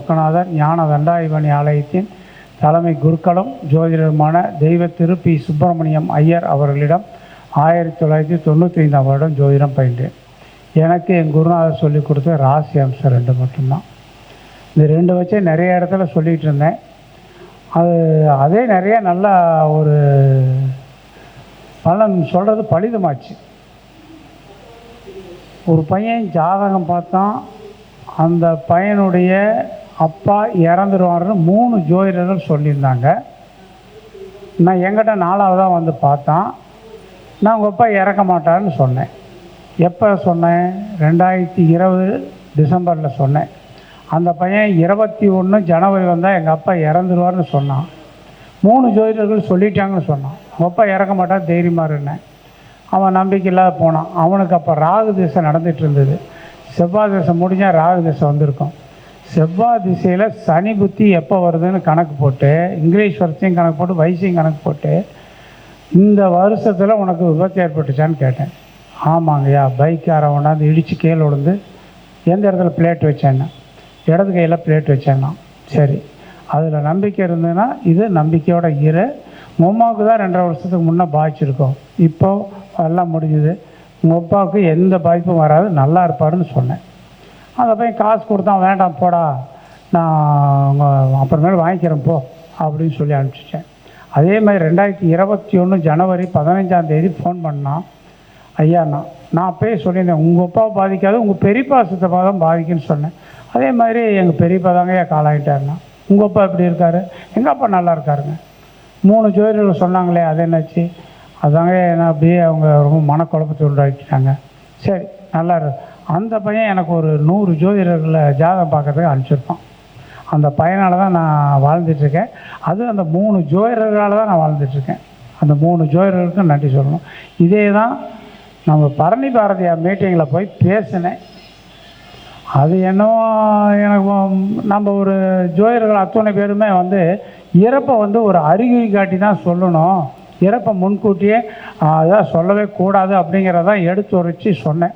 சொக்கநாதர் ஞான தண்டாயுதபாணி ஆலயத்தின் தலைமை குருக்களும் ஜோதிடருமான தெய்வ திரு பி. சுப்பிரமணியம் ஐயர் அவர்களிடம் 1995ஆம் வருடம் ஜோதிடம் பயின்றேன். எனக்கு என் குருநாதர் சொல்லிக் கொடுத்த ராசி அம்சம் 2 மட்டும்தான். இந்த 2 வச்சே நிறைய இடத்துல சொல்லிகிட்டு இருந்தேன். அதே நிறைய நல்ல ஒரு பலன் சொல்கிறது பலிதமாச்சு. ஒரு பையன் ஜாதகம் பார்த்தான், அந்த பையனுடைய அப்பா இறந்துருவார்னு 3 ஜோதிடர்கள் சொல்லியிருந்தாங்க. நான் என்கிட்ட 4ஆவதாக வந்து பார்த்தான். நான் உங்கள் அப்பா இறக்க மாட்டார்னு சொன்னேன். எப்போ சொன்னேன்? 2020 டிசம்பரில் சொன்னேன். அந்த பையன் 21 ஜனவரி வந்தால் எங்கள் அப்பா இறந்துருவார்னு சொன்னான். 3 ஜோதிடர்கள் சொல்லிட்டாங்கன்னு சொன்னான். உங்கள் அப்பா இறக்க மாட்டார், தைரியமாக இருந்தேன். அவன் நம்பிக்கை இல்லாத போனான். அவனுக்கு அப்போ ராகு திசை நடந்துகிட்டு இருந்தது. செவ்வாய் திசை முடிஞ்சால் ராகு திசை வந்திருக்கும். செவ்வாய் திசையில் சனி புத்தி எப்போ வருதுன்னு கணக்கு போட்டு, இங்கிலீஷ் வருஷத்தையும் கணக்கு போட்டு, வயசையும் கணக்கு போட்டு, இந்த வருஷத்தில் உனக்கு விபத்து ஏற்பட்டுச்சான்னு கேட்டேன். ஆமாங்கய்யா, பைக்கார கொண்டாந்து இடித்து கீழே விழுந்து எந்த இடத்துல பிளேட் வச்சேன்னா, இடது கையில் பிளேட் வச்சேன்னா. சரி, அதில் நம்பிக்கை இருந்ததுன்னா இது நம்பிக்கையோட இரு. உமாவுக்கு தான் 2.5 வருஷத்துக்கு முன்னே பாதிச்சிருக்கோம். இப்போ எல்லாம் முடிஞ்சுது. உங்கள் அப்பாவுக்கு எந்த பாதிப்பும் வராது, நல்லா இருப்பாருன்னு சொன்னேன். அந்த பையன் காசு கொடுத்தான். வேண்டாம் போடா, நான் அப்புறமேல வாங்கிக்கிறேன் போ அப்படின்னு சொல்லி அனுப்பிச்சிட்டேன். அதே மாதிரி 2021 ஜனவரி 15ஆம் தேதி ஃபோன் பண்ணான். ஐயா, நான் அப்பயே சொல்லியிருந்தேன், உங்கள் அப்பாவை பாதிக்காது, உங்கள் பெரியப்பா சித்தப்பா தான் பாதிக்குன்னு சொன்னேன். அதே மாதிரி எங்கள் பெரியப்பா தாங்க ஐயா காலாகிட்டாருன்னா. உங்கள் அப்பா எப்படி இருக்காரு? எங்கள் அப்பா நல்லா இருக்காருங்க. 3 ஜோதிடர்கள் சொன்னாங்களே, அது என்னாச்சு? அதாங்க என்ன அப்படியே அவங்க ரொம்ப மனக்குழப்பத்தை உண்டாக்கிட்டாங்க. சரி, நல்லா இருக்கு. அந்த பையன் எனக்கு ஒரு 100 ஜோதிடர்களை ஜாதகம் பார்க்கறதுக்கு அனுப்பிச்சிருப்பான். அந்த பையனால் தான் நான் வாழ்ந்துட்டுருக்கேன். அதுவும் அந்த 3 ஜோதிடர்களால் தான் நான் வாழ்ந்துட்டுருக்கேன். அந்த 3 ஜோதிடர்களுக்கும் நன்றி சொல்லணும். இதே தான் நம்ம பரணி பாரதியார் மீட்டிங்கில் போய் பேசினேன். அது என்னவோ எனக்கு நம்ம ஒரு ஜோதிடர்கள் அத்தனை பேருமே வந்து இறப்பை வந்து ஒரு அறிகுறி காட்டி தான் சொல்லணும், இறப்பை முன்கூட்டியே அதான் சொல்லவே கூடாது அப்படிங்கிறதான் எடுத்து உரைச்சி சொன்னேன்.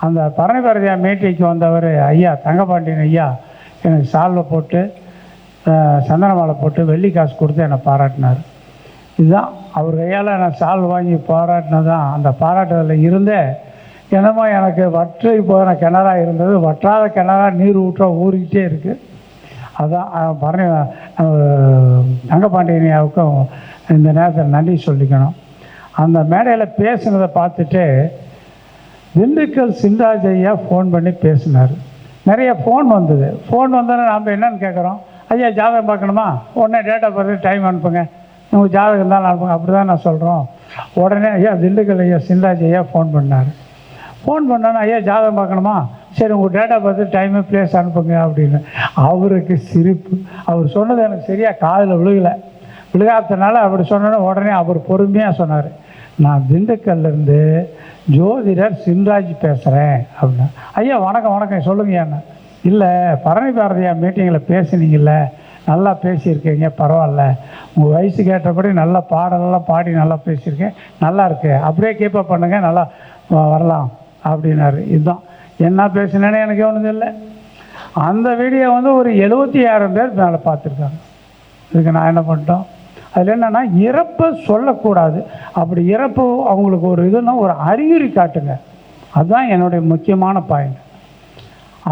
அந்த பரணி பாரதியார் மீட்டிங்க்கு வந்தவர் ஐயா தங்கபாண்டியன் ஐயா எனக்கு சால்வை போட்டு சந்தன மாலை போட்டு வெள்ளி காசு கொடுத்து என்னை பாராட்டினார். இதுதான் அவர் கையால் நான் சால்வை வாங்கி பாராட்டினதான். அந்த பாராட்டுதலில் இருந்தே என்னமோ எனக்கு வற்றி போன கிணறாக இருந்தது, வற்றாத கிணறாக நீர் ஊறிக்கிட்டே இருக்குது. அதான் பரணி தங்கபாண்டியனியாவுக்கும் இந்த நேரத்தில் நன்றி சொல்லிக்கணும். அந்த மேடையில் பேசுனதை பார்த்துட்டு திண்டுக்கல் சின்ராஜ் ஐயா ஃபோன் பண்ணி பேசினார். நிறைய ஃபோன் வந்தது. ஃபோன் வந்தோன்னே நாம் என்னன்னு கேட்குறோம், ஐயா ஜாதகம் பார்க்கணுமா, உடனே டேட் ஆஃப் பர்த் டைம் அனுப்புங்க, உங்கள் ஜாதகம் தான் அனுப்புங்க, அப்படி தான் நான் சொல்கிறோம். உடனே ஐயா திண்டுக்கல் ஐயா சின்ராஜ் ஐயா ஃபோன் பண்ணார். ஃபோன் பண்ணோன்னா ஐயா ஜாதகம் பார்க்கணுமா, சரி உங்கள் date of birth time place அனுப்புங்க அப்படின்னு. அவருக்கு சிரிப்பு. அவர் சொன்னது எனக்கு சரியாக காதில் விழுகாதனால அப்படி சொன்னோன்னே உடனே அவர் பொறுமையாக சொன்னார், நான் திண்டுக்கல்லேருந்து ஜோதிடர் சின்ராஜ் பேசுகிறேன் அப்படின்னா. ஐயா வணக்கம் வணக்கம் சொல்லுங்க என்ன. இல்லை பரணி பாரதியார் மீட்டிங்கில் பேசுனீங்கல்ல, நல்லா பேசியிருக்கீங்க, பரவாயில்ல, உங்கள் வயசுக்கு ஏற்றபடி நல்ல பாடலெல்லாம் பாடி நல்லா பேசியிருக்கேன், நல்லா இருக்கு, அப்படியே கீப்பப் பண்ணுங்கள், நல்லா வரலாம் அப்படின்னாரு. இதுதான் என்ன பேசினேன்னு எனக்கு ஒன்றும் இல்லை. அந்த வீடியோ வந்து ஒரு 76 பேர் மேலே பார்த்துருக்காங்க. இதுக்கு நான் என்ன பண்ணிட்டோம், அதில் என்னென்னா இறப்பை சொல்லக்கூடாது. அப்படி இறப்பு அவங்களுக்கு ஒரு இதுன்னா ஒரு அறிகுறி காட்டுங்க, அதுதான் என்னுடைய முக்கியமான பாயிண்ட்.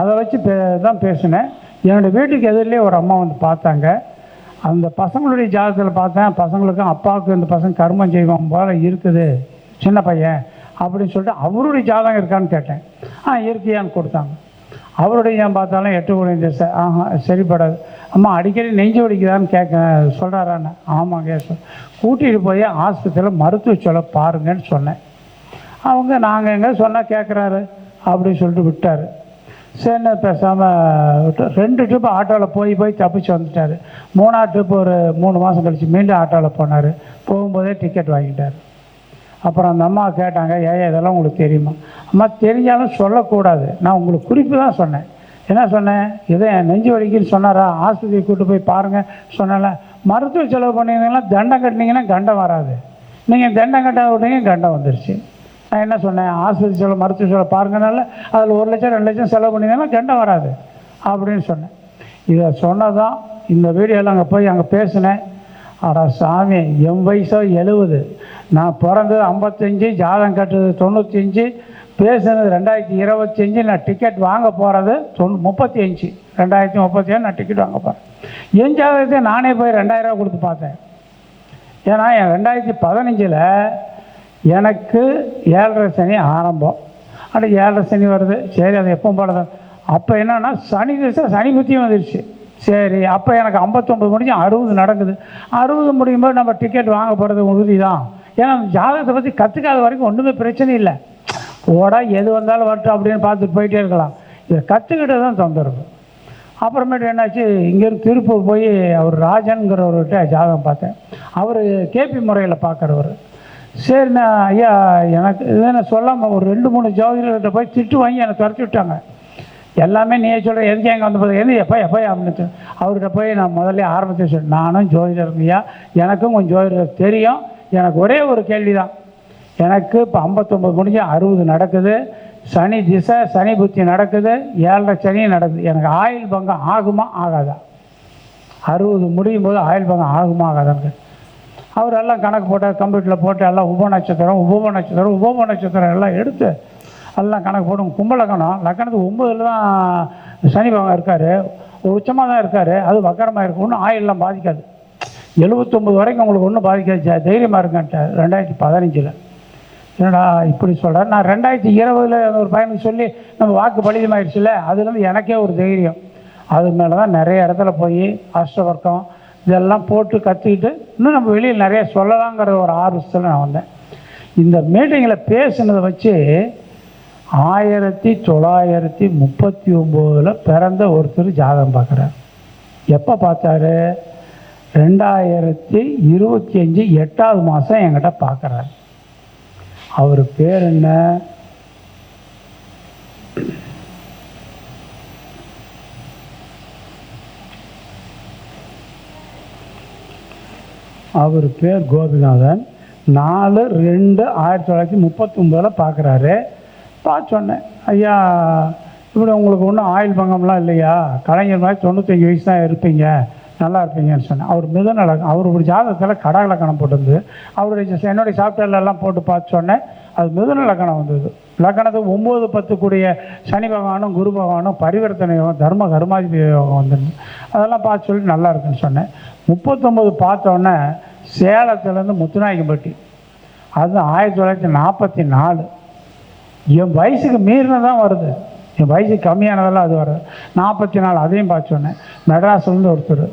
அதை வச்சு தான் பேசினேன். என்னுடைய வீட்டுக்கு எதிரிலே ஒரு அம்மா வந்து பார்த்தாங்க. அந்த பசங்களுடைய ஜாதகத்தில் பார்த்தேன், பசங்களுக்கும் அப்பாவுக்கும் இந்த பசங்க கர்மம் செய்வான் போல இருக்குது, சின்ன பையன் அப்படின்னு சொல்லிட்டு அவருடைய ஜாதகம் இருக்கான்னு கேட்டேன். இருக்கியான்னு கொடுத்தாங்க. அவருடைய ஏன் பார்த்தாலும் 8 கோடி திசை, சரிப்படாது. அம்மா அடிக்கடி நெஞ்சு வலிக்குதான்னு சொல்கிறாரான்னு. ஆமாங்க, கூட்டிகிட்டு போய் ஆஸ்பத்திரியில் மருத்துவ சொல்ல பாருங்கன்னு சொன்னேன். அவங்க நாங்கள் எங்கே சொன்னால் கேட்குறாரு அப்படின்னு சொல்லிட்டு விட்டார். சரின்னு பேசாமல் விட்டு 2 ட்ரிப்பு ஆட்டோவில் போய் தப்பிச்சு வந்துட்டார். 3ஆவது ட்ரிப்பு ஒரு 3 மாதம் கழித்து மீண்டும் ஆட்டோவில் போனார். போகும்போதே டிக்கெட் வாங்கிட்டார். அப்புறம் அந்த அம்மா கேட்டாங்க, ஏன் இதெல்லாம் உங்களுக்கு தெரியுமா? அம்மா தெரிஞ்சாலும் சொல்லக்கூடாது, நான் உங்களுக்கு குறிப்பு தான் சொன்னேன். என்ன சொன்னேன், இதை நெஞ்சு வலிக்குன்னு சொன்னாரா, ஆஸ்பத்திரி கூப்பிட்டு போய் பாருங்கள் சொன்னால. மருத்துவ செலவு பண்ணிங்கன்னா தண்டம் கட்டினீங்கன்னா கண்டம் வராது, நீங்கள் தண்டம் கட்ட விட்டீங்க கண்டம் வந்துருச்சு. நான் என்ன சொன்னேன், ஆஸ்பத்திரி செலவு மருத்துவ செலவு பாருங்கனால அதில் 1 லட்சம் 2 லட்சம் செலவு பண்ணிங்கன்னா கண்டம் வராது அப்படின்னு சொன்னேன். இதை சொன்னதான் இந்த வீடியோவில் அங்கே போய் அங்கே பேசினேன். அட சாமி, என் வயசோ 70, நான் பிறந்தது 55, ஜாதகம் கட்டுறது 95, பேசுனது 2025, நான் டிக்கெட் வாங்க போகிறது 35, 2037 நான் டிக்கெட் வாங்க போகிறேன். என் ஜாதகத்தை நானே போய் 2000 ரூபா கொடுத்து பார்த்தேன். ஏன்னா என் 2015 எனக்கு 7.5 சனி ஆரம்பம். அப்படி 7.5 சனி வருது. சரி, அது எப்போ போடுறது? அப்போ என்னென்னா சனி திசை, சனி புத்தியும் வந்துடுச்சு. சரி, அப்போ எனக்கு 59 முடிஞ்சு 60 நடக்குது. 60 முடியும் போது நம்ம டிக்கெட் வாங்க போகிறது உறுதி தான். ஏன்னா ஜாதகத்தை பற்றி கற்றுக்காத வரைக்கும் ஒன்றுமே பிரச்சனை இல்லை. ஓடா எது வந்தாலும் வரட்டும் அப்படின்னு பார்த்துட்டு போயிட்டே இருக்கலாம். இதை கற்றுக்கிட்டு தான் தொந்தரவு. அப்புறமேட்டு என்னாச்சு, இங்கேருந்து திருப்பூர் போய் அவர் ராஜன்கிறவர்கிட்ட ஜாதகம் பார்த்தேன். அவர் கேபி முறையில் பார்க்குறவர். சரி, நான் ஐயா எனக்கு இதை சொல்லாமல் ஒரு 2-3 ஜோதிடர்கிட்ட போய் திட்டு வாங்கி எனக்கு துரத்தி விட்டாங்க. எல்லாமே நீயே சொல்கிற, எதுக்கு எங்கே வந்து போதும், எது எப்போ அப்படின்னு அவர்கிட்ட போய் நான் முதல்ல ஆரம்பத்தை சொன்னேன். நானும் ஜோதிடர்ங்கய்யா, எனக்கும் கொஞ்சம் ஜோதிடர் தெரியும். எனக்கு ஒரே ஒரு கேள்வி தான். எனக்கு இப்போ 59 முடிஞ்சு 60 நடக்குது. சனி திசை, சனி புத்தி நடக்குது, 7.5 சனி நடக்குது. எனக்கு ஆயுள் பங்கம் ஆகுமா ஆகாதா? 60 முடியும் போது ஆயுள் பங்கம் ஆகுமா ஆகாதான்னு அவர் எல்லாம் கணக்கு போட்டார். கம்ப்யூட்டரில் போட்டு எல்லாம் உப நட்சத்திரம் எல்லாம் எடுத்து எல்லாம் கணக்கு போட்டு கும்பலக்கணம் லக்கணத்துக்கு 9 தான் சனி பகவான் இருக்கார். உச்சமாக தான் இருக்கார். அது வக்கரமாக இருக்கும். ஒன்றும் ஆயிலெலாம் பாதிக்காது. 79 வரைக்கும் உங்களுக்கு ஒன்றும் பாதிக்காது, தைரியமாக இருக்குன்ட்டார் 2015. என்னடா இப்படி சொல்கிறேன். நான் 2020 ஒரு பையனுக்கு சொல்லி நம்ம வாக்கு பலிதமாயிடுச்சுல்ல, அதுலேருந்து எனக்கே ஒரு தைரியம். அது மேலே தான் நிறைய இடத்துல போய் அஷ்டவர்க்கம் இதெல்லாம் போட்டு கற்றுக்கிட்டு இன்னும் நம்ம வெளியில் நிறைய சொல்லலாங்கிற ஒரு ஆர்வத்தில் நான் வந்தேன். இந்த மீட்டிங்கில் பேசுனதை வச்சு 1939 பிறந்த ஒருத்தர் ஜாதகம் பார்க்குறார். எப்போ பார்த்தாரு? 2025 8வது மாதம் என்கிட்ட பார்க்குறாரு. அவர் பேர் என்ன? அவர் பேர் கோபிநாதன். 4/2/1939 பார்க்குறாரு. பார்த்து சொன்னேன், ஐயா இப்படி உங்களுக்கு ஒன்றும் ஆயுள் பங்கம்லாம் இல்லையா, கலைஞர் மாதிரி 95 வயசு தான் இருப்பீங்க, நல்லா இருப்பீங்கன்னு சொன்னேன். அவர் மிதன லக்னம், அவர் ஒரு ஜாதகத்தில் கடகலக்கணம் போட்டிருந்து அவருடைய என்னுடைய சாஃப்ட்வேர்லாம் போட்டு பார்த்து சொன்னேன். அது மிதன லக்கணம் வந்தது. லக்கணத்துக்கு 9, 10 கூடிய சனி பகவானும் குரு பகவானும் பரிவர்த்தனை யோகம், தர்ம கர்மாதிபதி யோகம் வந்துருந்து அதெல்லாம் பார்த்து சொல்லிட்டு நல்லா இருக்குன்னு சொன்னேன். 39 பார்த்தோன்னே சேலத்துலேருந்து முத்துநாயக்கம்பட்டி, அது 1944. என் வயசுக்கு மீறினதான் வருது, என் வயசுக்கு கம்மியானதெல்லாம் அது வருது. 44 அதையும் பார்த்து சொன்னேன். மெட்ராஸ்லேருந்து ஒருத்தர்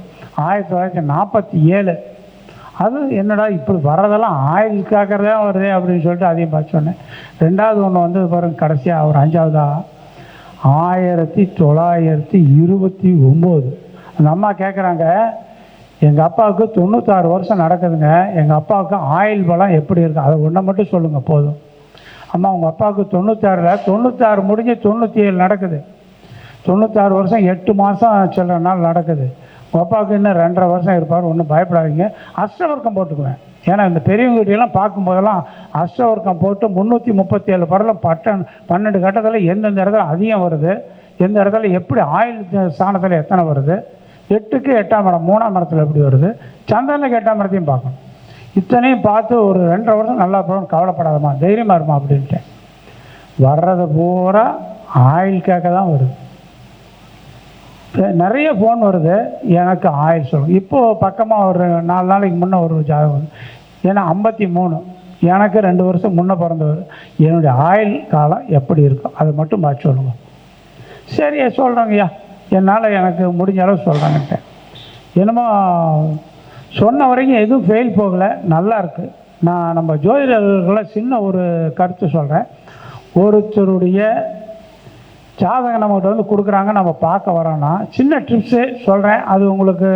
1947, அது என்னடா இப்படி வர்றதெல்லாம் ஆயுளுக்காகிறதே வருது அப்படின்னு சொல்லிட்டு அதையும் பார்த்து சொன்னேன். 2வது ஒன்று வந்து பாருங்க, கடைசியாக ஒரு 5வதா 1929. அந்த அம்மா கேட்குறாங்க, எங்கள் அப்பாவுக்கு 96 வருஷம் நடக்குதுங்க, எங்கள் அப்பாவுக்கு ஆயுள் பலம் எப்படி இருக்குது, அதை ஒன்றை மட்டும் சொல்லுங்கள் போதும். அம்மா உங்கள் அப்பாவுக்கு 96 முடிஞ்சு 97 நடக்குது. 96 வருஷம் 8 மாதம் சில நாள் நடக்குது. உங்கள் அப்பாவுக்கு இன்னும் 2.5 வருஷம் இருப்பார், ஒன்றும் பயப்படாதீங்க. அஷ்டவர்க்கம் போட்டுக்குவேன். ஏன்னா இந்த பெரியவங்ககிட்டலாம் பார்க்கும்போதெல்லாம் அஷ்டவர்க்கம் போட்டு 337 படலம் 12 கட்டத்தில் எந்தெந்த இடத்துல அதிகம் வருது, எந்த இடத்துல எப்படி ஆயுள் ஸ்தானத்தில் எத்தனை வருது, 8க்கு 8ஆம் இடம் 3ஆம் இடத்துல எப்படி வருது, சந்திரனுக்கு 8ஆம் இடத்தையும் பார்க்கணும். இத்தனையும் பார்த்து ஒரு 2.5 வருஷம் நல்லா போகணும், கவலைப்படாதம்மா, தைரியமாக இருமா அப்படின்ட்டேன். வர்றது பூரா ஆயுளுக்காக தான் வருது. நிறைய ஃபோன் வருது, எனக்கு ஆயுள் சொல்லுங்கள். இப்போது பக்கமாக ஒரு 4 நாளைக்கு முன்னே ஒரு ஜாதகம், ஏன்னா 53, எனக்கு 2 வருஷம் முன்னே பிறந்தவர், என்னுடைய ஆயுள் காலம் எப்படி இருக்கும் அதை மட்டும் பார்த்து சொல்லுங்கள். சரி சொல்கிறேங்கய்யா, என்னால் எனக்கு முடிஞ்ச அளவு சொல்கிறாங்கன்ட்டேன். என்னமோ சொன்ன வரைக்கும் எதுவும் ஃபெயில் போகலை, நல்லா இருக்குது. நான் நம்ம ஜோதிடர்களை சின்ன ஒரு கருத்து சொல்கிறேன். ஒருத்தருடைய ஜாதகம் நம்மகிட்ட வந்து கொடுக்குறாங்க, நம்ம பார்க்க வரோன்னா சின்ன ட்ரிப்ஸு சொல்கிறேன். அது உங்களுக்கு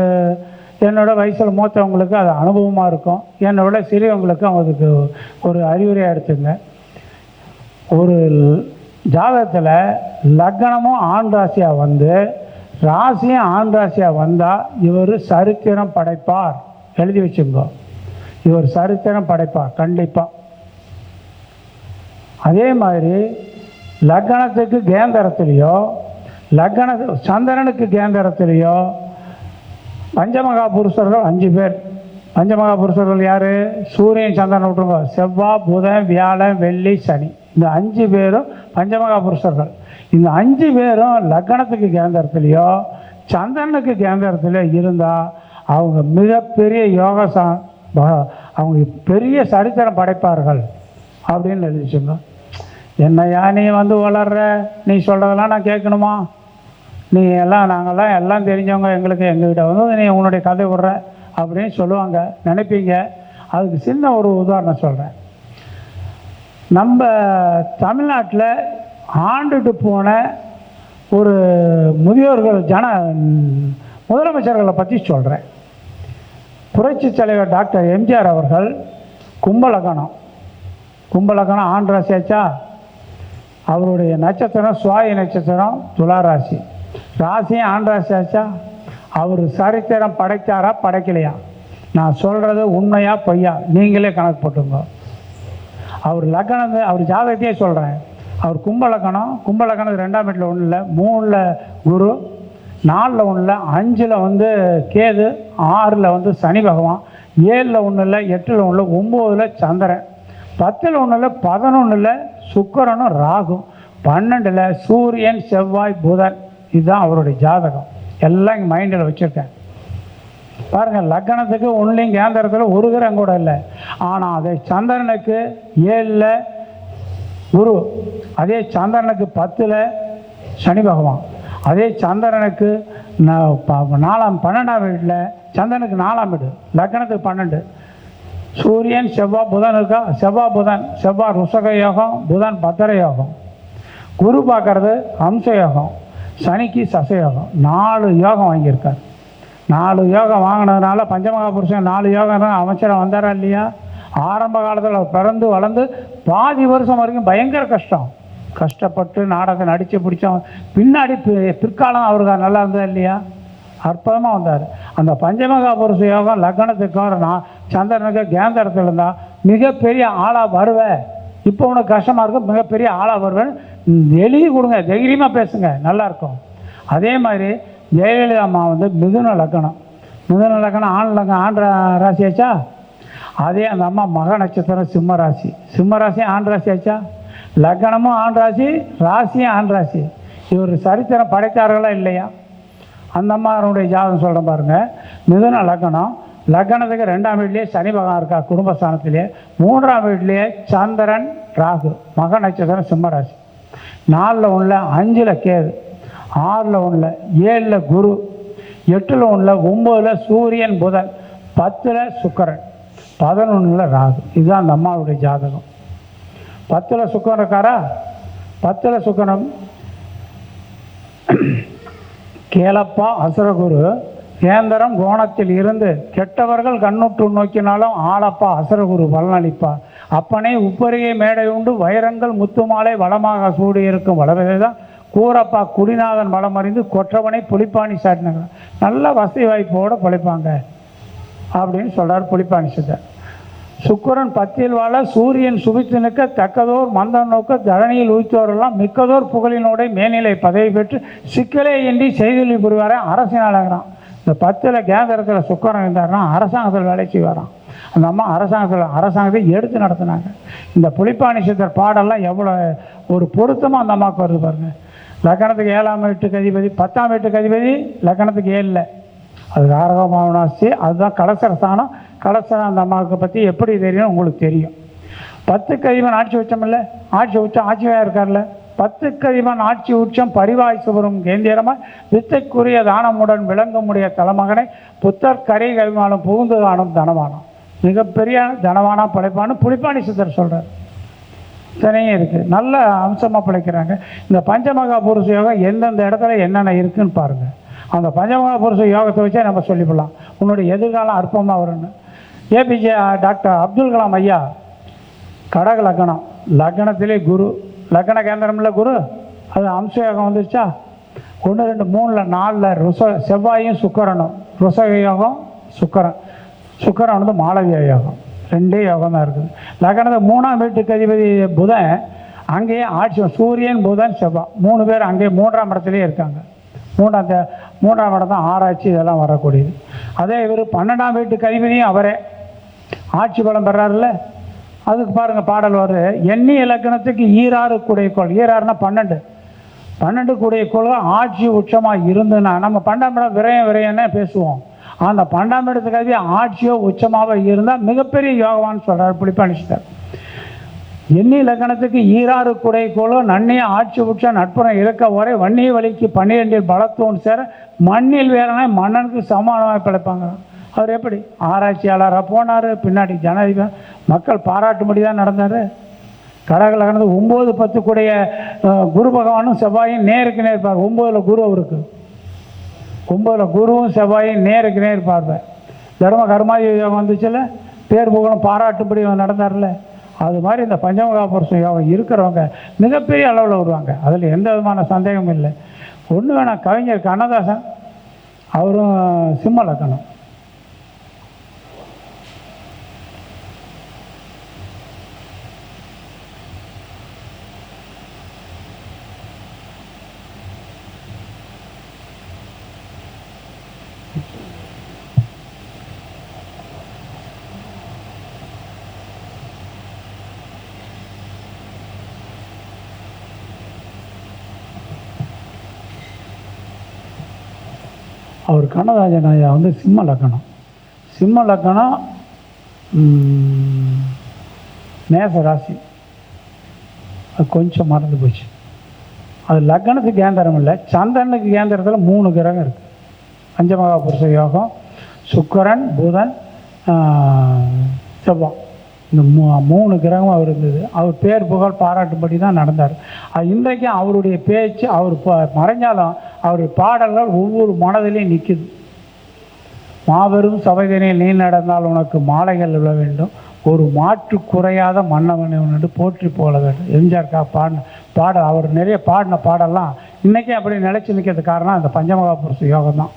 என்னோட வயசில் மூத்தவங்களுக்கு அது அனுபவமாக இருக்கும், என்னோட சிறியவங்களுக்கு அவங்களுக்கு ஒரு அறிவுரையாக எடுத்துங்க. ஒரு ஜாதகத்தில் லக்னமும் ஆண் ராசியாக வந்து ராசியும் ஆண் ராசியாக வந்தால் இவர் சரித்திரம் படைப்பார். எழுதி வச்சுங்க, இவர் சரித்திரம் படைப்பார் கண்டிப்பாக. அதே மாதிரி லக்னத்துக்கு கேந்திரத்துலேயோ லக்ன சந்திரனுக்கு கேந்திரத்திலேயோ பஞ்சமகா புருஷர்கள் 5 பேர். பஞ்சமகா புருஷர்கள் யார்? சூரியன் சந்திரன் விட்டுருங்க, செவ்வாய் புதன் வியாழன் வெள்ளி சனி, இந்த 5 பேரும் பஞ்சமகா புருஷர்கள். இந்த 5 பேரும் லக்னத்துக்கு கேந்திரத்திலேயோ சந்திரனுக்கு கேந்திரத்திலேயோ இருந்தால் அவங்க மிகப்பெரிய அவங்க பெரிய சரித்திரம் படைப்பார்கள் அப்படின்னு எழுதிச்சுங்க. என்னையா நீ வந்து வளர்ற, நீ சொல்கிறதெல்லாம் நான் கேட்கணுமா? நீ எல்லாம் நாங்கள்லாம் எல்லாம் தெரிஞ்சவங்க, எங்ககிட்ட வந்து நீ உன்னுடைய கதை விடுற அப்படின்னு சொல்லுவாங்க, நினைப்பீங்க. அதுக்கு சின்ன ஒரு உதாரணம் சொல்கிறேன். நம்ம தமிழ்நாட்டில் ஆண்டுட்டு போன ஒரு முதியோர்கள் முதலமைச்சர்களை பற்றி சொல்கிறேன். புரட்சி தலைவர் டாக்டர் எம்ஜிஆர் அவர்கள் கும்பலக்கணம் ஆண்ராசியாச்சா. அவருடைய நட்சத்திரம் சுவாதி நட்சத்திரம், துலா ராசி, ராசியும் ஆண்ராசியாச்சா. அவர் சரித்திரம் படைத்தாரா படைக்கலையா? நான் சொல்கிறது உண்மையா பொய்யா நீங்களே கணக்கு போட்டுங்க. அவர் லக்னம், அவர் ஜாதகத்தையே சொல்கிறேன். அவர் கும்பலக்கணம் 2ஆம் வீட்டில் 1 இல்லை, 3ல் குரு, 4ல் 1 இல்லை, 5ல் வந்து கேது, 6ல் வந்து சனி பகவான், 7ல் 1 இல்லை, 8ல் 1 இல்லை, 9ல் சந்திரன், 10ல் 1 இல்லை, 11ல் சுக்கிரனும் ராகும், 12ல் சூரியன் செவ்வாய் புதன். இதுதான் அவருடைய ஜாதகம். எல்லாம் இங்கே மைண்டில் வச்சுருக்கேன் பாருங்கள். லக்னத்துக்கு ஒன்லையும் கேந்திரத்தில் ஒரு கிரகம் கூட இல்லை. ஆனால் அதே சந்திரனுக்கு 7ல் குரு, அதே சந்திரனுக்கு 10ல் சனி பகவான், அதே சந்திரனுக்கு 12ஆம் வீட்டில், சந்திரனுக்கு 4ஆம் வீடு, லக்னத்துக்கு 12, சூரியன் செவ்வாய் புதன் இருக்கா. செவ்வாய் ருஷக யோகம், புதன் பத்திர யோகம், குரு பார்க்கறது அம்ச யோகம், சனிக்கு சசயோகம். 4 யோகம் வாங்கியிருக்கார். 4 யோகம் வாங்கினதுனால பஞ்சமகா புருஷன் 4 யோகம் அமைச்சராக வந்தாரா இல்லையா? ஆரம்ப காலத்தில் பிறந்து வளர்ந்து பாதி வருஷம் வரைக்கும் பயங்கர கஷ்டப்பட்டு நாடகத்தை நடித்து பிடிச்சோம். பின்னாடி பிற்காலம் அவருக்கு நல்லா இருந்தா இல்லையா? அற்புதமாக வந்தார். அந்த பஞ்சமகா புருஷ யோகம் லக்னத்துக்கு சந்திரனுக்கு கேந்திரத்தில் இருந்தால் மிகப்பெரிய ஆளாக வருவேன். இப்போ உனக்கு கஷ்டமாக இருக்கும், மிகப்பெரிய ஆளாக வருவேன். எழுதி கொடுங்க, தைரியமாக பேசுங்க, நல்லாயிருக்கும். அதே மாதிரி ஜெயலலிதா அம்மா வந்து மிதுன லக்னம் ஆண் ராசியாச்சா. அதே அந்த அம்மா மக நட்சத்திரம் சிம்ம ராசி ஆண் ராசியாச்சா. லக்னமும் ஆண் ராசி, ராசியும் ஆண் ராசி. இவர் சரித்திரம் படைத்தார்களா இல்லையா? அந்த அம்மாவுடைய ஜாதகம் சொல்கிறேன் பாருங்கள். மிதுன லக்னத்துக்கு 2ஆம் வீட்லேயே சனி பகவான் இருக்கா குடும்பஸ்தானத்திலே. 3ஆம் வீட்லேயே சந்திரன் ராகு, மக நட்சத்திரம் சிம்ம ராசி. 4ல் 1 இல்லை, 5ல் கேது, 6ல் 1 இல்லை, 7ல் குரு, 8ல் 1 இல்லை, 9ல் சூரியன் புதன், 10ல் சுக்கிரன், 11ல் ராகு. இதுதான் அந்த அம்மாவுடைய ஜாதகம். 10ல் சுக்கிரன் இருக்காரா? 10ல் சுக்கிரன் கேளப்பா அசுரகுரு, கேந்திரம் கோணத்தில் இருந்து கெட்டவர்கள் கண்ணுற்று நோக்கினாலும் ஆளப்பா அசுரகுரு பலனளிப்பா. அப்பனே உப்பருகே மேடை உண்டு வைரங்கள் முத்துமாலை வளமாக சூடியிருக்கும் வளவதை தான் கூறப்பா குடிநாதன் வளமறிந்து கொற்றவனை புலிப்பாணி சாட்டினாங்க. நல்ல வசதி வாய்ப்போடு பொழைப்பாங்க அப்படின்னு சொல்கிறார் புலிப்பாணி சித்தர். சுக்கிரன் 10ல் வாழ சூரியன் சுபித்து நிற்க தக்கதோர் மந்தம் நோக்க தரணியில் ஊய்த்தோரெல்லாம் மிக்கதோர் புகழினோட மேல்நிலை பதவி பெற்று சிக்கலே இன்றி செய்தொழி புரிவார அரசினால் ஆகிறான். இந்த 10ல் கேந்திரத்தில் சுக்கிரன் இருந்தார்னா அரசாங்கத்தில் வேலை செய்வாராம். அந்த அம்மா அரசாங்கத்தை எடுத்து நடத்தினாங்க. இந்த புலிப்பாணி சித்தர் பாடெல்லாம் எவ்வளோ ஒரு பொருத்தமாக அந்த அம்மாவுக்கு வருது பாருங்கள். லக்னத்துக்கு 7ஆம் வீட்டுக்கு அதிபதி, 10ஆம் வீட்டுக்கு அதிபதி லக்னத்துக்கு 7ல், அது காரகமாவனாசி. அதுதான் கலசர ஸ்தானம். கலசரம் அந்த அம்மாவுக்கு பற்றி எப்படி தெரியும் உங்களுக்கு தெரியும். 10க்கு அதிபன் ஆட்சி உச்சம் இல்லை, ஆட்சியாக இருக்கார்ல. 10க்கு அதிபன் ஆட்சி உச்சம் பரிவாய் சுவரும் கேந்திரமாய் வித்தைக்குரிய தானமுடன் விளங்கமுடைய தலைமகனை புத்தர் கரை கவிமானம் புகுந்து காணும் தனவானம். மிகப்பெரிய தனவானா படைப்பான்னு புலிப்பாணி சித்தர் சொல்கிறார். தனியும் இருக்குது, நல்ல அம்சமாக படைக்கிறாங்க. இந்த பஞ்சமகா புருஷ யோகம் எந்தெந்த இடத்துல என்னென்ன இருக்குதுன்னு பாருங்கள். அந்த பஞ்சமகா புருஷ யோகத்தை வச்சே நம்ம சொல்லிவிடலாம் உன்னுடைய எதிர்காலம் அற்பமாக வரும்னு. ஏபிஜே டாக்டர் அப்துல் கலாம் ஐயா கடக லக்னத்திலே குரு, லக்ன கேந்திரமில் குரு, அது அம்ச யோகம் வந்துருச்சா. 1, 2, 3, 4 செவ்வாயும் சுக்கிரனும் ருஷக யோகம். சுக்கிரன் வந்து மாளவிய யோகம். 2 யோகம் தான் இருக்குது. லக்னத்தை 3ஆம் வீட்டுக்கு அதிபதி புதன், அங்கேயே ஆட்சி சூரியன் புதன் செவ்வாய் 3 பேர் அங்கேயே 3ஆம் இடத்துலேயே இருக்காங்க. மூன்றாம் இடம் தான் ஆராய்ச்சி இதெல்லாம் வரக்கூடியது. அதே இவர் 12ஆம் வீட்டுக்கு அதிபதியும் அவரே ஆட்சி பலம் பெறாருல்ல. அதுக்கு பாருங்கள் பாடல் வருது, எண்ணி இலக்கணத்துக்கு ஈராறு குடைக்கோள். ஈராறுனா 12 குடைக்கோள் ஆட்சி உச்சமாக இருந்துன்னா நம்ம 12ஆம் இடம் விரையன்னே பேசுவோம். அந்த 12ஆம் இடத்துக்கு அதிபதி ஆட்சியோ உச்சமாக இருந்தால் மிகப்பெரிய யோகவான்னு சொல்கிறார் புலிப்பாணிச்சிட்டார். எண்ணி இலக்கணத்துக்கு ஈராறு குடைக்கோளோ நன்னிய ஆட்சி உச்ச நட்புறம் இருக்க ஒரே வன்னிய வலிக்கு 12 பலத்தோன் சேர மண்ணில் வேறனா மன்னனுக்கு சமானமாக பிழைப்பாங்க. அவர் எப்படி ஆராய்ச்சியாளராக போனார், பின்னாடி ஜனாதிபதி மக்கள் பாராட்டும்படி தான் நடந்தார். கடகலகனது 9 10 கூடைய குரு பகவானும் செவ்வாயும் நேருக்கு நேர் பார்வை. 9ல் குரு அவருக்கு 9ல் குருவும் செவ்வாயும் நேருக்கு நேர் பார்வை. தர்ம கர்மாதி யோகம் வந்துச்சுல, பேர் புகழும் பாராட்டும்படி நடந்தார்ல. அது மாதிரி இந்த பஞ்சமகா புருஷ யோகம் இருக்கிறவங்க மிகப்பெரிய அளவில் வருவாங்க. அதில் எந்த விதமான சந்தேகமும் இல்லை. ஒன்று வேணாம், கவிஞர் கண்ணதாசன் அவரும் சிம்ம லக்கணம். அவர் கண்ணதாசன் ஐயா வந்து சிம்ம லக்கணம் மேச ராசி. அது கொஞ்சம் மறந்து போச்சு. அது லக்கணத்துக்கு கேந்திரம் இல்லை, சந்திரனுக்கு கேந்திரத்தில் 3 கிரகம் இருக்குது. பஞ்சமகா புருஷ யோகம் சுக்கிரன் புதன் செவ்வாய், இந்த 3 கிரகம் அவர் இருந்தது. அவர் பேர் புகழ் பாராட்டும்படி தான் நடந்தார். அது இன்றைக்கும் அவருடைய பேச்சு, அவர் மறைஞ்சாலும் அவருடைய பாடல்கள் ஒவ்வொரு மனதிலையும் நிற்குது. மாபெரும் சபைதனில் நீ நடந்தால் உனக்கு மாலைகள் விழ வேண்டும், ஒரு மாற்று குறையாத மன்னவனை என்று போற்றி போல வேண்டும். எம்ஜிஆர்க்கா பாடல் அவர் நிறைய பாடின பாடலாம் இன்றைக்கே அப்படி நிலைச்சி நிற்கிறதுக்கு காரணம் அந்த பஞ்சமகா புருஷ யோகம் தான்.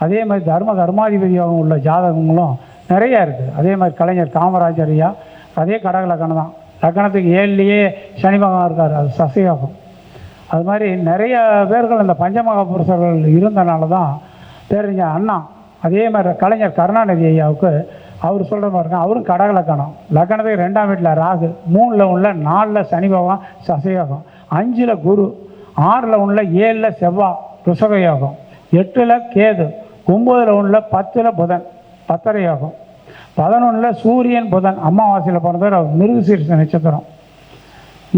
அதே மாதிரி கர்மாதிபதி யோகம் உள்ள ஜாதகங்களும் நிறையா இருக்குது. அதே மாதிரி கலைஞர் காமராஜர் ஐயா அதே கடக லக்கணம் தான். லக்கணத்துக்கு 7லேயே சனி பகவான் இருக்கார், அது சசயோகம். அது மாதிரி நிறைய பேர்கள் இந்த பஞ்சமகா புருஷர்கள் இருந்தனால தான் தெரிஞ்ச அண்ணா. அதே மாதிரி கலைஞர் கருணாநிதி ஐயாவுக்கு அவர் சொல்கிற மாதிரி இருக்காங்க, அவரும் கடக லக்கணம். லக்கணத்துக்கு 2ஆம் வீட்டில் ராகு, 3ல் உள்ள 4ல் சனி பகவான் சசயோகம், 5ல் குரு, 6ல் உள்ள 7ல் செவ்வாய் ருஷக யோகம், 8ல் கேது, 9ல் உள்ள 10ல் புதன் பத்தரை யோகம், 11ல் சூரியன் புதன் அமாவாசையில் பிறந்தவர், அவர் மிருகசீரிஷ நட்சத்திரம்.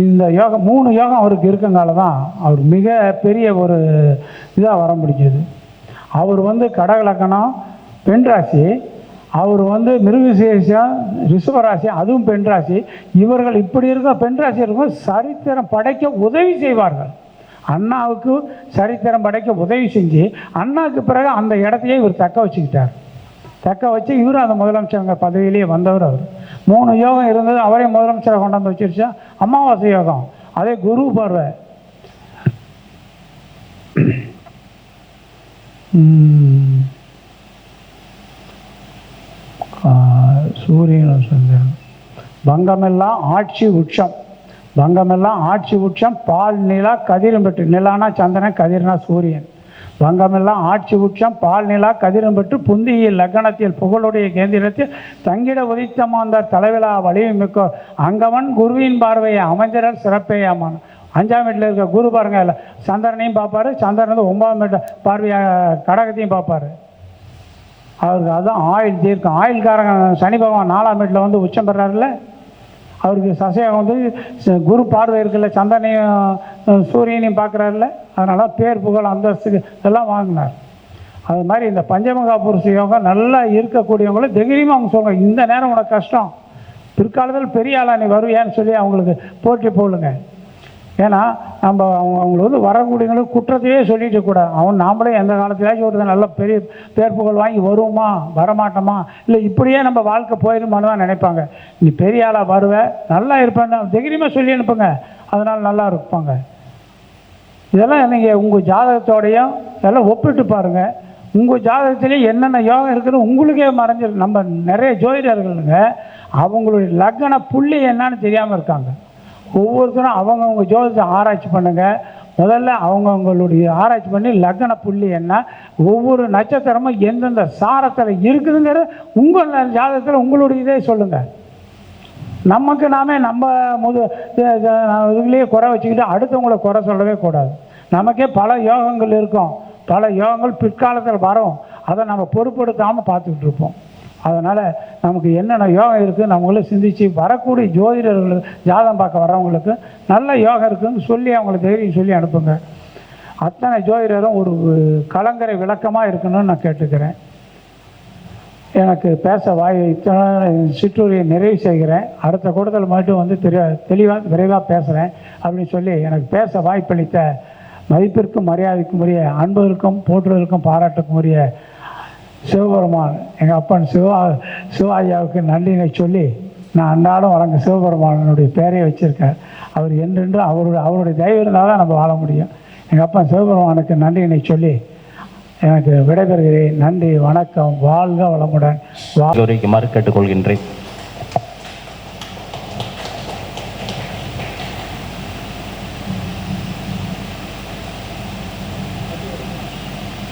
இந்த யோகம் 3 யோகம் அவருக்கு இருக்கங்கால தான் அவர் மிக பெரிய ஒரு இதாக வர முடிஞ்சது. அவர் வந்து கடக லக்கணம் பெண் ராசி, அவர் வந்து மிருகசீரிஷம் ரிஷபராசி, அதுவும் பெண் ராசி. இவர்கள் இப்படி இருக்க பெண் ராசி இருக்கும் சரித்திரம் படைக்க உதவி செய்வார்கள். அண்ணாவுக்கு சரித்திரம் படைக்க உதவி செஞ்சு அண்ணாவுக்கு பிறகு அந்த இடத்தையே இவர் தக்க வச்சு இவரும் அந்த முதலமைச்சர் பதவியிலேயே வந்தவர். அவர் 3 யோகம் இருந்தது, அவரே முதலமைச்சரை கொண்டாந்து வச்சிருச்சா. அமாவாசை யோகம், அதே குரு பார்வை, சூரியன் சந்திரன், பங்கமெல்லாம் ஆட்சி உச்சம் பால் நிலா கதிரும் பெற்று, நிலானா சந்திரன், கதிர்னா சூரியன். பங்கமெல்லாம் ஆட்சி உச்சம் பால் நிலா கதிரும் பெற்று புந்தியில் லக்கணத்தில் புகழுடைய கேந்திரத்தில் தங்கிட உதித்தமாந்தார் தலைவிழா வலியும் மிக்க அங்கவன் குருவின் பார்வையை அமைஞ்சரல் சிறப்பேயாமான. 5ஆம் வீட்டில் இருக்க குரு பாருங்க, இல்லை சந்திரனையும் பார்ப்பார், சந்திரன் வந்து 9ஆம் வீட்டு பார்வையை கடகத்தையும் பார்ப்பார். அவருக்கு அதுதான் ஆயுள் தீர்க்கம். ஆயுள்காரங்க சனி பகவான் 4ஆம் வீட்டில் வந்து உச்சம் பெறாருல, அவருக்கு சசையாக வந்து குரு பார்வை இருக்குல்ல, சந்திரனையும் சூரியனையும் பார்க்குறாருல, அதனால் பேர் புகழ் அந்தஸ்து இதெல்லாம் வாங்கினார். அது மாதிரி இந்த பஞ்சமகா புருஷ யோகம் நல்லா இருக்கக்கூடியவங்களும் தைரியமாக அவங்க சொல்லுவாங்க, இந்த நேரம் உனக்கு கஷ்டம், பிற்காலத்தில் பெரிய ஆளாக நீ வருவியான்னு சொல்லி அவங்களுக்கு போற்றி போடுங்க. ஏன்னா நம்ம அவங்களுக்கு வந்து வரக்கூடியவங்களுக்கு குற்றத்தையே சொல்லிட்டு கூட நாமளே எந்த காலத்திலாச்சும் ஒரு நல்ல பெரிய பேர் புகழ் வாங்கி வருவோமா வரமாட்டோமா, இல்லை இப்படியே நம்ம வாழ்க்கை போயிடுமான்னு தான் நினைப்பாங்க. நீ பெரிய ஆளாக வருவேன், நல்லா இருப்பேன்னு தைரியமாக சொல்லி அனுப்புங்க, அதனால் நல்லா இருப்பாங்க. இதெல்லாம் நீங்கள் உங்கள் ஜாதகத்தோடையும் எல்லாம் ஒப்பிட்டு பாருங்கள். உங்கள் ஜாதகத்திலே என்னென்ன யோகம் இருக்குன்னு உங்களுக்கே மறைஞ்சிருக்கு. நம்ம நிறைய ஜோதிடர்களுங்க அவங்களுடைய லக்ன புள்ளி என்னன்னு தெரியாமல் இருக்காங்க. ஒவ்வொருத்தரும் அவங்கவுங்க ஜோதிடத்தை ஆராய்ச்சி பண்ணுங்கள். முதல்ல அவங்கவுங்களுடைய ஆராய்ச்சி பண்ணி லக்ன புள்ளி என்ன, ஒவ்வொரு நட்சத்திரமும் எந்தெந்த சாரத்தில் இருக்குதுங்கிற உங்கள் ஜாதகத்தில் உங்களுடைய இதே சொல்லுங்கள். நமக்கு நாமே நம்ம இதுலேயே குறை வச்சுக்கிட்டு அடுத்தவங்களை குறை சொல்லவே கூடாது. நமக்கே பல யோகங்கள் இருக்கும், பல யோகங்கள் பிற்காலத்தில் வரும், அதை நம்ம பொறுப்படுத்தாமல் பார்த்துக்கிட்டு இருப்போம். அதனால் நமக்கு என்னென்ன யோகம் இருக்குது நம்மளே சிந்தித்து வரக்கூடிய ஜோதிடர்கள் ஜாதகம் பார்க்க வரவங்களுக்கு நல்ல யோகம் இருக்குதுன்னு சொல்லி அவங்களை தைரியம் சொல்லி அனுப்புங்க. அத்தனை ஜோதிடரும் ஒரு கலங்கரை விளக்கமாக இருக்கணும்னு நான் கேட்டுக்கிறேன். எனக்கு பேச சிற்றூரியை நிறைவு செய்கிறேன். அடுத்த கூட்டத்தில் மட்டும் வந்து தெளிவாக விரைவாக பேசுகிறேன் அப்படின்னு சொல்லி எனக்கு பேச வாய்ப்பளித்த மதிப்பிற்கும் மரியாதைக்கும் உரிய அன்புக்கும் போற்றுவதற்கும் பாராட்டுக்கும் உரிய சிவபெருமான் எங்கள் அப்பன் சிவாஜியாவுக்கு நன்றினை சொல்லி நான் அன்றாடம் வழங்க சிவபெருமானுடைய பேரையை வச்சுருக்கேன். அவர் என்றென்று அவருடைய தயவு இருந்தால் தான் நம்ம வாழ முடியும். எங்கள் அப்பன் சிவபெருமானுக்கு நன்றினை சொல்லி எனக்கு விடைபெறுகிறேன். நன்றி, வணக்கம், வாழ்க வளமுடன். கேட்டுக்கொள்கின்றேன்.